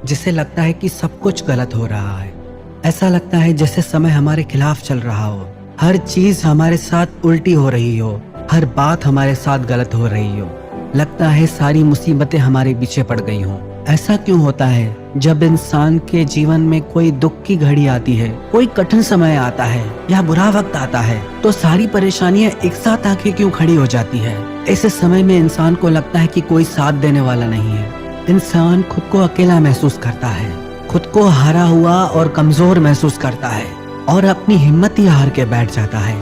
जिसे लगता है कि सब कुछ गलत हो रहा है। ऐसा लगता है जैसे समय हमारे खिलाफ चल रहा हो, हर चीज हमारे साथ उल्टी हो रही हो, हर बात हमारे साथ गलत हो रही हो। लगता है सारी मुसीबतें हमारे पीछे पड़ गई हों। ऐसा क्यों होता है? जब इंसान के जीवन में कोई दुख की घड़ी आती है, कोई कठिन समय आता है या बुरा वक्त आता है, तो सारी परेशानियां एक साथ आके क्यों खड़ी हो जाती है? ऐसे समय में इंसान को लगता है कि कोई साथ देने वाला नहीं है। इंसान खुद को अकेला महसूस करता है, खुद को हारा हुआ और कमजोर महसूस करता है और अपनी हिम्मत ही हार के बैठ जाता है।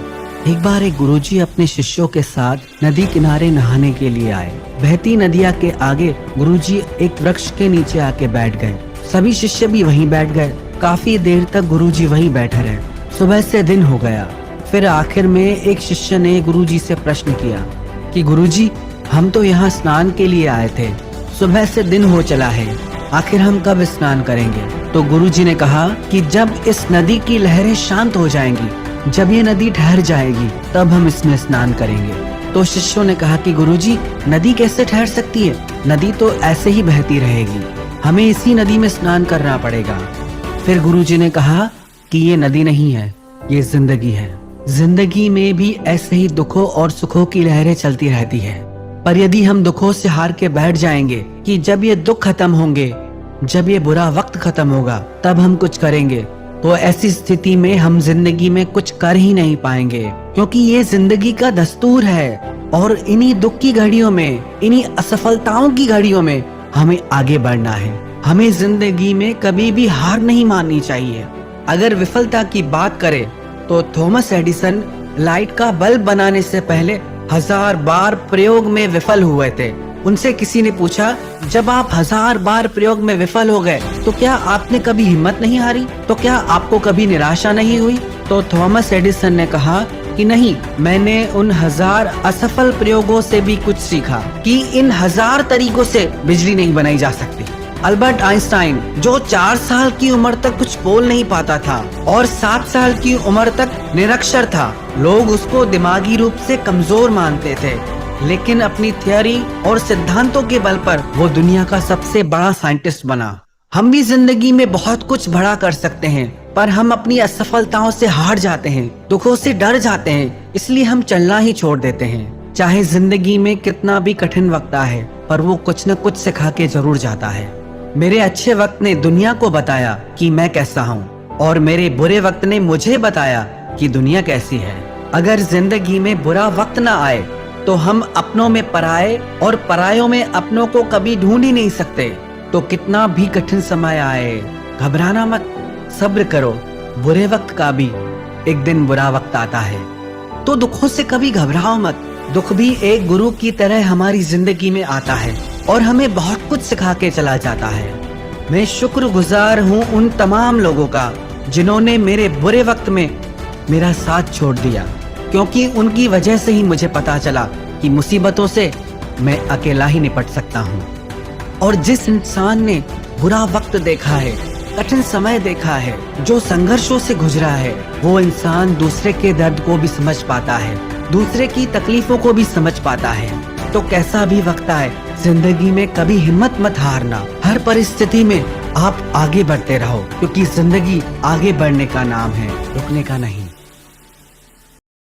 एक बार एक गुरुजी अपने शिष्यों के साथ नदी किनारे नहाने के लिए आए। बहती नदिया के आगे गुरुजी एक वृक्ष के नीचे आके बैठ गए। सभी शिष्य भी वहीं बैठ गए। काफी देर तक गुरुजी वहीं बैठे रहे। सुबह से दिन हो गया। फिर आखिर में एक शिष्य ने गुरुजी से प्रश्न किया कि गुरुजी, हम तो यहाँ स्नान के लिए आए थे, सुबह से दिन हो चला है, आखिर हम कब स्नान करेंगे? तो गुरुजी ने कहा कि जब इस नदी की लहरें शांत हो जाएंगी, जब ये नदी ठहर जाएगी, तब हम इसमें स्नान करेंगे। तो शिष्यों ने कहा कि गुरुजी, नदी कैसे ठहर सकती है? नदी तो ऐसे ही बहती रहेगी, हमें इसी नदी में स्नान करना पड़ेगा। फिर गुरुजी ने कहा कि ये नदी नहीं है, ये जिंदगी है। जिंदगी में भी ऐसे ही दुखों और सुखों की लहरें चलती रहती है। पर यदि हम दुखों से हार के बैठ जाएंगे कि जब ये दुख खत्म होंगे, जब ये बुरा वक्त खत्म होगा, तब हम कुछ करेंगे, तो ऐसी स्थिति में हम जिंदगी में कुछ कर ही नहीं पाएंगे, क्योंकि ये जिंदगी का दस्तूर है। और इन्हीं दुख की घड़ियों में, इन्हीं असफलताओं की घड़ियों में हमें आगे बढ़ना है। हमें जिंदगी में कभी भी हार नहीं माननी चाहिए। अगर विफलता की बात करें तो थॉमस एडिसन लाइट का बल्ब बनाने से पहले 1000 बार प्रयोग में विफल हुए थे। उनसे किसी ने पूछा, जब आप 1000 बार प्रयोग में विफल हो गए, तो क्या आपने कभी हिम्मत नहीं हारी? तो क्या आपको कभी निराशा नहीं हुई? तो थॉमस एडिसन ने कहा कि नहीं, मैंने उन 1000 असफल प्रयोगों से भी कुछ सीखा कि इन 1000 तरीकों से बिजली नहीं बनाई जा सकती। अल्बर्ट आइंस्टाइन, जो 4 साल की उम्र तक कुछ बोल नहीं पाता था और 7 साल की उम्र तक निरक्षर था, लोग उसको दिमागी रूप से कमजोर मानते थे, लेकिन अपनी थियोरी और सिद्धांतों के बल पर वो दुनिया का सबसे बड़ा साइंटिस्ट बना। हम भी जिंदगी में बहुत कुछ बड़ा कर सकते हैं, पर हम अपनी असफलताओं से हार जाते हैं, दुखों से डर जाते हैं, इसलिए हम चलना ही छोड़ देते हैं। चाहे जिंदगी में कितना भी कठिन वक्त आए, पर वो कुछ न कुछ सिखा के जरूर जाता है। मेरे अच्छे वक्त ने दुनिया को बताया कि मैं कैसा हूँ, और मेरे बुरे वक्त ने मुझे बताया कि दुनिया कैसी है। अगर जिंदगी में बुरा वक्त न आए तो हम अपनों में पराये और परायों में अपनों को कभी ढूंढ ही नहीं सकते। तो कितना भी कठिन समय आए, घबराना मत, सब्र करो, बुरे वक्त का भी एक दिन बुरा वक्त आता है। तो दुखों से कभी घबराओ मत। दुख भी एक गुरु की तरह हमारी जिंदगी में आता है और हमें बहुत कुछ सिखा के चला जाता है। मैं शुक्रगुजार हूँ उन तमाम लोगों का जिन्होंने मेरे बुरे वक्त में मेरा साथ छोड़ दिया, क्योंकि उनकी वजह से ही मुझे पता चला कि मुसीबतों से मैं अकेला ही निपट सकता हूँ। और जिस इंसान ने बुरा वक्त देखा है, कठिन समय देखा है, जो संघर्षों से गुजरा है, वो इंसान दूसरे के दर्द को भी समझ पाता है, दूसरे की तकलीफों को भी समझ पाता है। तो कैसा भी वक्त आए, जिंदगी में कभी हिम्मत मत हारना। हर परिस्थिति में आप आगे बढ़ते रहो, क्योंकि जिंदगी आगे बढ़ने का नाम है, रुकने का नहीं।